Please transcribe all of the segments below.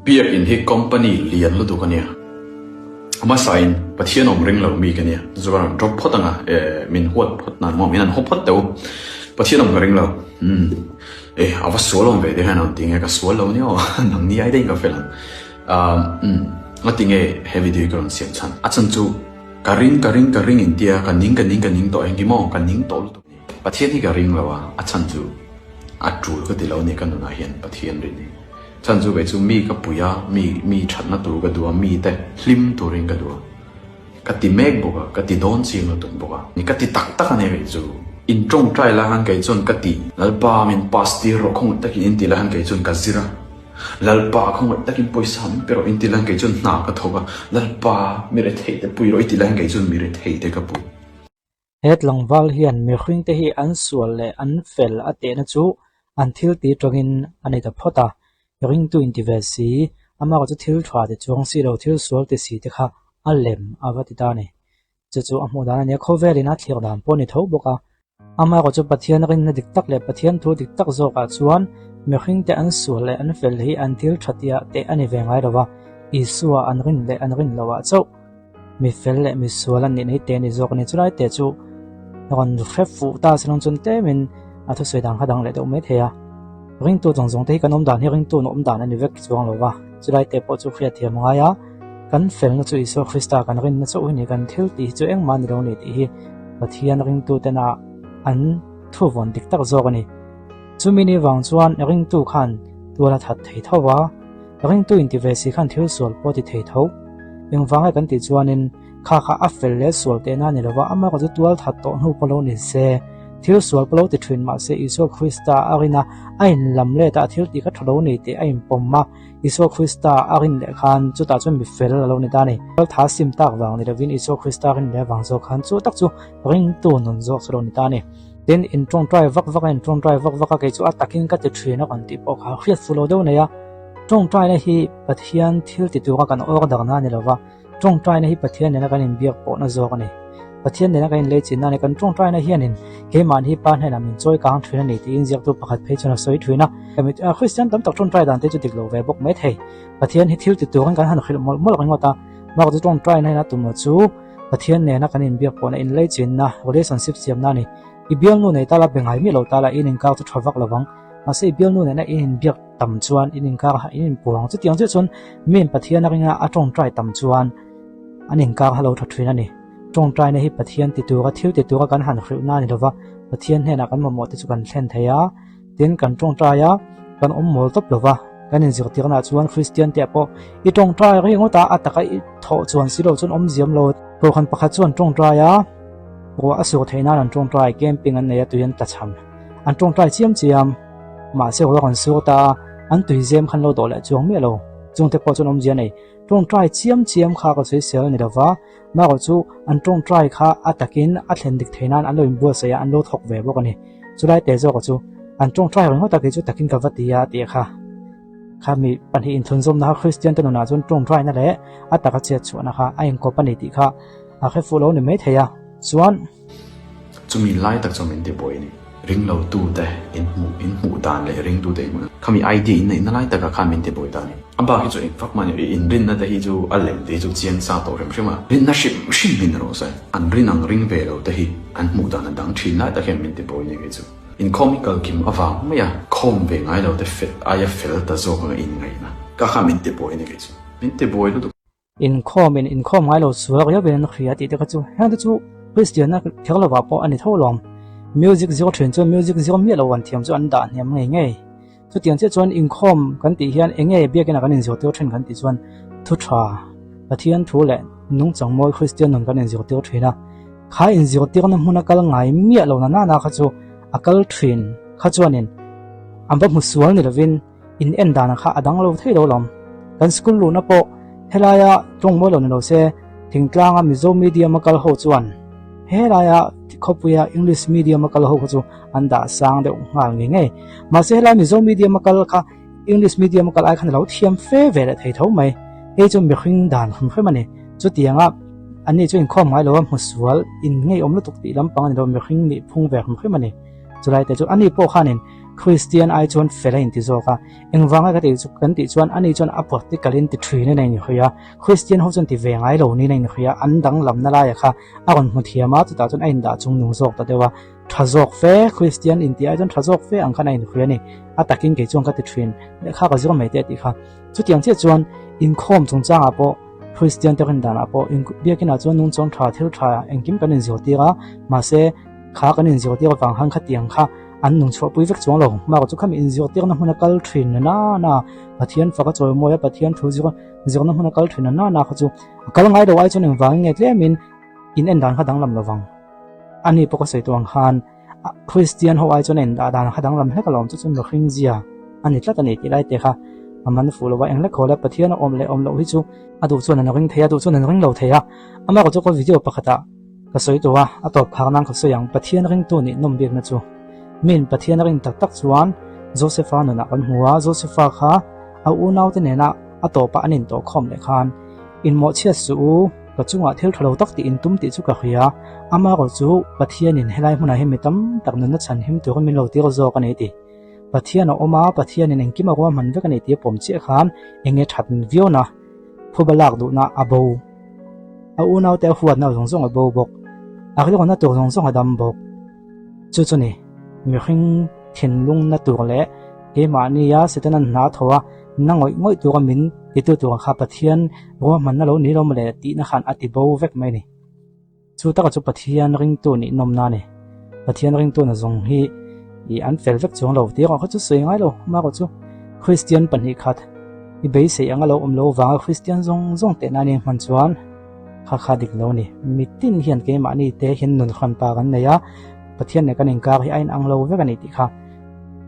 biak in hi company lian lu du ka nia ama sign pathian om ring lo mi ka nia zuran drop photanga min hot phot na mo min hot phot teu pathian om ring lo ava solom ve de hanan tinge ka solo ni o nang ni ai dei ka felan ngatinge heavy de kron siam chan achan chu karing india kaning to engi mo kaning to lu pathian hi ka ring lo wa achan chu atul ka ti lo ni kan na hian pathian ri ni chan chu ve chu mi ka puya mi thatna tur ka duwa mi te hlim turing ka duwa ka ti mek boka ka ti don chim lo tun boka ni ka ti tak ane ve chu in trong trai la han kai chon ka ti lalpa min pasti ro khong tak in ti la han kai chon ka zira lalpa khong tak in poisam pero in ti la han kai chon na ka thoga lalpa mi re thei te pui ro ti la han kai chon mi re thei te ka pu het langwal hian mi khring te hi an sual le an fel ate na chu an thil ti tongin ani ta phota ring tu intivesi ama ko chu thil thwa de chong si ro thil sual te si te kha alem awati ta ne chu amu da ne khovelina thlir dam poni tho boka ama ko chu pathian rin na dik tak le pathian thu dik tak zo ka chuan mi khring te an sual le an fel hi an thil thatia te ani ve ngai rawa isua an rin le an rin lawa chau mi fel le mi sual an ni nei te ni zok ni chulai te chu ron khef fu ta salon chun te min athu soidang hadang le do me theya ring tu jong te kanom dan hi ring tu nom dan ani vek chuang lo wa chulai te po chu khria thiam nga ya kan fel na chu iso krista kan rin na chu ni kan thil ti chu eng man ro ni ti hi pathian ring tu te na an thu von dik tak zo ani chumini wang chuan ring tu khan tuala that thei thawa ring tu intivesi khan thil sol po ti thei tho eng wanga kan ti chuanin kha a fel le sol te na ni lawa ama ko chu tual that to nu polo ni se thil sual polo ti thrin ma se iso krista arina ain lam le ta thil ti ka thalo ni te ain pomma iso krista arin le khan chu ta chun mi fel lo ni ta ni tha sim tak wang ni ravin iso krista rin le wang zo khan chu tak chu ring tu non zo sro ni ta ni ten in trong trai vak in trong trai vak ka ke chu atakin ka ti thrin kan ti po kha khriat fulo do ne ya trong trai na hi pathian thil ti tu ka kan or dar na ni lawa trong trai na hi pathian ne na kan in biak po na zo ka ni pathian ne na kan le chin na ne kan trong trai na hianin ke man hi pan hena min choi kang thrin ni ti in ziak tu pakhat phei chuna soi thina kamit christian tam tak trong trai dan te chu dik lo ve bok me thei pathian hi thil ti tu kan han khil mol kan ngota ma ko trong trai na na tu mo chu pathian ne na kan in biak po na in le chin na relationship siam na ni i bial nu nei tala bengai mi lo tala in ka tu thawak lawang ma se bial nu ne na in biak tam chuan in ka ha in puang chu tiang chu chun min pathian na ringa a trong trai tam chuan anin ka halo tha thrin ani trong trai na hi pathian ti tu ka thil ti tu ka kan han khriu na ni lawa pathian he na kan mo te chu kan thlen theya tin kan trong trai ya kan mol top lawa kan in zir tir na chuan christian te po i trong trai ri ngota ataka i tho chuan silo chun ziam lo ko khan pakha chuan trong trai ya ko asu theina an trong trai camping an ne tuyan ta cham an trong trai chiam ma se ho kan su ta an tui zem khan lo do la chuang me lo chung te po chun zian nei trong trai chiam kha ko sei sel ni dawa ma ko chu an trong trai kha atakin a thlen dik theinan an lo in bua se ya an lo thok ve bok ani chulai te zo ko chu an trong trai ro ta ke chu takin ka vatia te kha mi pan hi in thun zom na christian tan na chun trong trai na le ataka che chu na kha a in ko pani ti kha a khe follow ni me theya chuan chumi lai tak chomin te boy ni ring lo tu te in mu dan le ring tu te khami idea in na lai tak kha min te boy ta ni aba hi chu in fak man in rin na te hi chu alem te chu chiang sa to rem shima rin na shim min ro sa an rin ang ring ve lo te hi an mu dan dang thin lai ta khem min te boy ni ge chu in comical kim awang me ya khom ve ngai lo te fet aya fel ta zo ko in ngai na ka kha min te boy ni ge chu min te boy lu in khom ngai lo su ya ben khria ti te ka chu ha chu christian na thela wa po ani tholom music zero train chu music zero mi lo wan thiam chu an da niam ngai chu tiang che chuan in khom kan ti hian enge biakena kan in zo te train kan ti chuan thu tha pathian thu le nung changmoi christian nun kan in zo te traina kha in zo te na huna kal ngai mi lo na kha chu akal train kha chuanin amba musual ni lovin in en dana kha adang lo thei lo lom kan school lu na po helaya tongmo lo ni lo se thingtlanga mizo medium kal ho chuan helaya khopuya english medium kal ho chu anda sang de ngal nge ma se la mizo medium kal kha english medium kal ai khan lo thiam fe ve le thei tho mai e chu mi khing dan khum khoi mani chu tianga ani chu in khom ngai lo musual in ngei om lu tuk ti lam pang ni lo mi khing ni phung ve khum khoi mani chulai te chu ani po khanin Christian ai chuan fela in ti zoka engwanga ka ti chu kan ti chuan ani chuan apostikalin ti thrin nei ni khoya Christian ho chuan ti vengai lo ni nei ni khoya an dang lam na la ya kha agon muthiama chu ta chuan ain da chung nung zok ta dewa thazok fe Christian in ti ai chuan thazok fe ang kha nei ni khoya ni atakin ke chuan ka ti thrin le kha ka zong mai te ti kha chu tiang che chuan in khom chung changa po Christian te kan dan apo in biakina chuan nung chong tha thil tha engkim kan in zoti ga ma se kha kan in zoti ga wang hang kha tiang kha an nung chho pui vek chuang lo ma ko chu kham in zio tek na hmuna kal thin na Pathian fa ka choi moya Pathian thu zio na hmuna kal thin na kha chu kal ngai do ai chuan eng wang nge tlemin in en dan kha dang lam lawang ani po ko sei tuang han Christian ho ai chuan en da dan kha dang lam hekalom chu chun lo khring zia ani tlat ani ti lai te kha aman fu lo wa eng le khola Pathian om lo hi chu adu chuan an ring theya du chuan an ring lo theya ama ko chu ko video pakhata ka soi to wa atop khang ka soyang Pathian ring tu ni nom bek na chu min Pathian ring tak chuan Josepha no na kan huwa Josepha kha a unau te nena atopa anin to khom le khan in mo chia su ka chunga thil thalo tak ti in tum ti chu ka khia ama ko chu Pathian in helai huna hemi tam tak na chan him tu min lo ti ko zo ka nei ti Pathian oma Pathian in engkima ko man vek ani ti pom che khan enge thatn view na phubalak du na abo a unau te huat na zong zong abo bok a khri ko na to zong zong adam bok chu chu ni mi khing thin lung na tur le ke ma ni ya setanan na thowa nangoi ngoi tu min ti tu kha Pathian ro man na lo ni lo male ti na khan ati bo vek mai ni chu ta ka chu Pathian ring tu ni nom na ni Pathian ring tu na zong hi i an fel vek chong lo ti ko chu sui ngai lo ma ko chu Christian pan hi khat i be se anga lo lo wa Christian zong te na ni man chuan kha dik lo ni mitin hian ke ma ni te hin nun khan pa kan ne ya Pathian ne kan engkar hi ain ang lo ve kan ti kha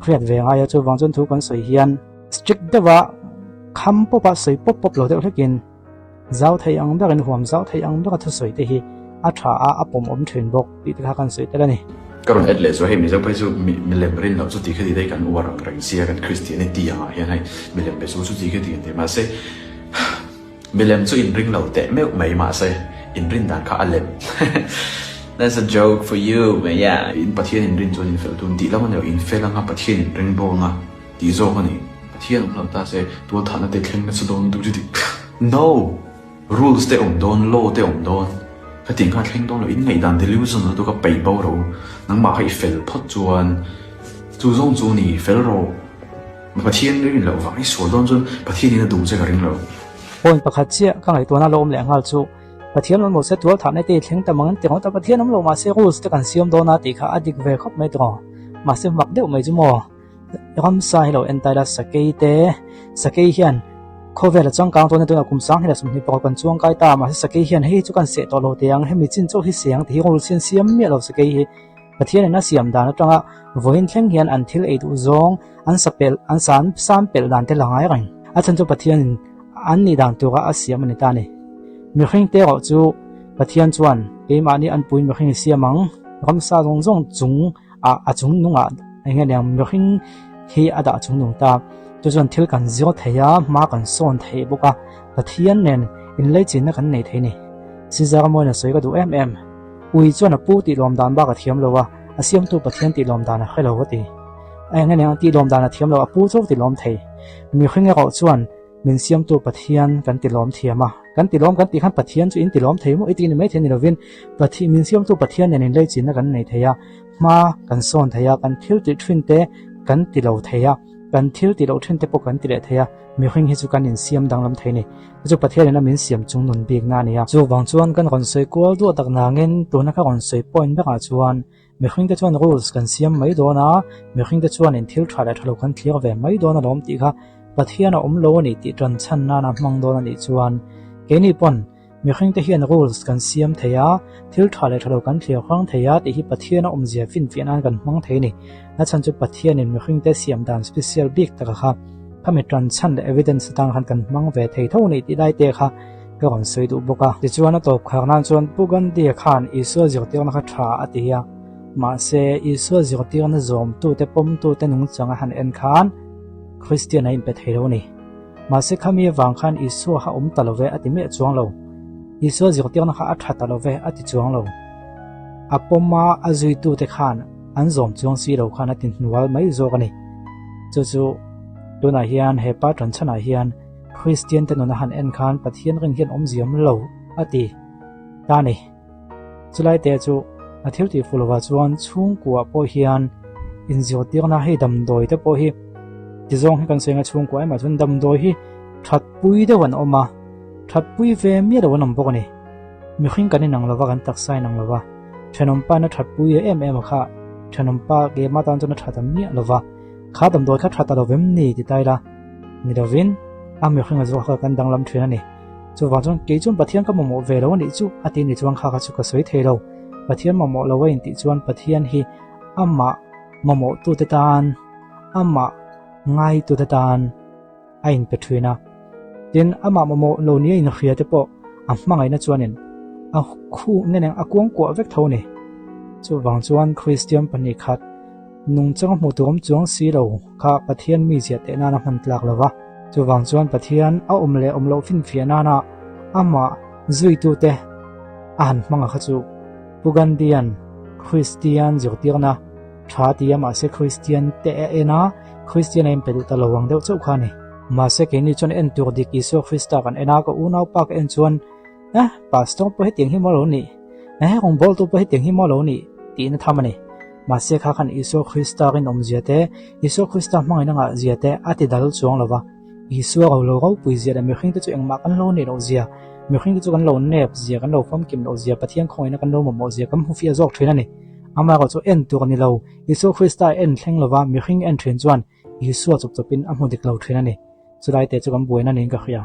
khriat ve nga ya chu wang chon thu kan soi hian strict dewa kham po pa soi pop lo de hlekin zau thai ang ba kan huam zau thai ang ba thu soi te hi a tha a apom om thrin bok ti kha kan soi te la ni karon etle so he mi zo pai chu mi lem rin lo chu ti khadi dai kan warang rang sia kan Christianity ha hian hai mi lem pe chu ti khadi te ma se mi lem chu in ring lo te me mai ma se in rin dan kha alem That's a joke for you, but yeah. In Pathian in rin chuan in fel tun ti lam an in fel anga Pathian in ring bo nga ti zo ka ni Pathian lo ta se tu thana te thleng na chu don du ti no rules te don law te don ka ting kha thleng don lo in ngai dan delusion lo ka pei bo ro nang ma khai fel phot chuan chu zong chu ni fel ro Pathian rin lo wa ai so don chun Pathian in du che ka ring lo point pakhat chia ka ngai to na lo om le ngal chu Pathian lo se tual thane te thleng ta mangan te ta Pathian lo ma se rules te kan siam do na ti kha adik ve khop mai to ma se mak deuh mai chu mo ram sa hi lo entai la sakei hian khovel chang kang to na to na kum sang hi la sum ni pa kan chuang kai ta ma se sakei hian hei chu kan se to lo te ang hemi chin chu hi siang ti rul sin siam mi lo sakei hi Pathian na siam da na tanga voin thleng hian an thil ei du zong an sapel an san sam pel dan te langai rain a chan chu Pathian an ni dang tu ga a siam ani ta ni mi khring te ro chu Pathian chuan ke ma ni an puin mi khring siamang ram sa zong chung a chung nunga enga nyang mi khring hi ada chung nung ta chu chuan thil kan zio theya ma kan son thei boka Pathian nen in lei chin na kan nei thei ni si za mo na soi ka du ui chuan a pu ti lom dan ba ka thiam lowa a siam tu Pathian ti lom dan a khelo ti enga nyang ti lom dan a thiam lo a pu chu ti lom thei mi khring ro chuan min siam tu Pathian kan ti lom thiama kan ti lom kan ti khan Pathian chu in ti lom thei mo iti ni mai then ni lovin Pathian min siam tu Pathian nen in lei chin na kan nei theya ma kan son theya kan thil ti thin te kan ti lo theya kan thil ti lo thin te po kan ti le theya mi khing hi chu kan in siam dang lam thei ni chu Pathian na min siam chung nun bik na ni ya chu wang chuan kan ron soi kol du tak na ngen tu na ka ron soi point ba ka chuan mi khing te chuan rules kan siam mai do na mi khing te chuan in thil thala thalo kan thlir ve mai do na lom ti kha Pathian om lo ni ti tran chan na mang do na ni chuan ke ni pon mi khring te hian rules kan siam theya thil thale thalo kan thlir khang theya ti hi Pathian om zia fin an kan mang thei ni a chan chu Pathian in mi khring te siam dan special big ta kha kami tran chan le evidence tang han kan mang ve thei tho ni ti dai te kha ka ron soi du boka ti chuan a to kharnan chuan pugan di khan isu zir te na kha tha atia ma se isu zir te na zom tu te pom tu te nung changa han en khan Christian in pe thei lo ni ma se khami wang khan isu ha talove ati me chuang lo isu zir te na kha atha talove ati chuang lo apoma azui tu te khan an zom chuang si lo khana tin nual mai zo ka ni chu tuna hian he patron chana hian Christian te nona han en khan Pathian ring hian omziam lo ati ta ni chulai te chu a thil ti fulwa chuan chung kwa po hian in zio tir na hei dam doi te po hi ti zong hi kan senga chung kwa ma chun dam doi hi that pui de wan oma that pui ve mi de wan om bok ni mi khing kan nang lawa kan tak sai nang lawa thenom pa na that pui em kha thenom pa ge ma tan chuna thatam mi lawa kha dam doi kha thata lo vem ni ti tai la ni do vin a mi khing a zo kha kan dang lam thina ni chu wa chon ke chun Pathian ka momo ve lo ni chu ati ni chuang kha kha chu ka soi the lo Pathian momo lo wa in ti chuan Pathian hi amma momo tu te tan amma ngai tu te tan a in petrina tin ama momo lo ni in khria te po a hmangai na chuanin a khu neneng a kuang ko vek tho ni chu wang chuan Christian pani khat nung chang mu tuam chuang si lo kha Pathian mi zia te na na man tlak lawa chu wang chuan Pathian a omlo fin fiana na ama zui tu te an hmanga kha chu Pugandian Christian zirtirna thati ama se Christian te ena Christian em pelu ta lawang deuh chau khani ma se ke ni chon en tur dik iso Christa kan ena ko unau pak en chuan pastor po heting hi molo ni ong bol tu po heting hi molo ni ti na thamani ma se kha khan iso Christa rin omziate iso Christa mangai na nga ziate ati dal chuang lawa iso lo go pui zia da mi khing te chu engma kan lo ni ro zia mi khing te chu kan lo nep zia kan lo fam kim lo zia Pathian khoi na kan lo mo zia kam hu fi azok thina ni ama ko chu en tur ni lo iso Christa en thleng lawa mi khing en thrin chuan iso chup chupin a mu dik lo thina ni chulai te chu kam buina ning ka khia